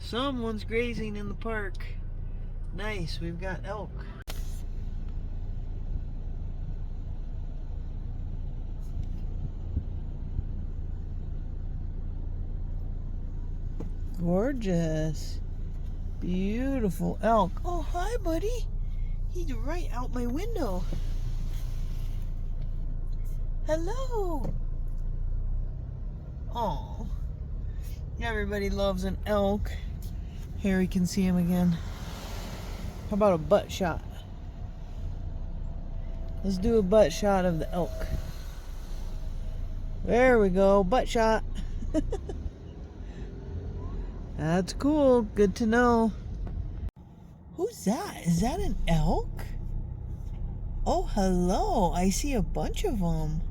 Someone's grazing in the park. Nice, we've got elk. Gorgeous. Beautiful elk. Oh, hi, buddy. He's right out my window. Hello. Oh. Everybody loves an elk. Here we can see him again. How about a butt shot? Let's do a butt shot of the elk. There we go, butt shot. That's cool, good to know. Who's that? Is that an elk? Oh, hello, I see a bunch of them.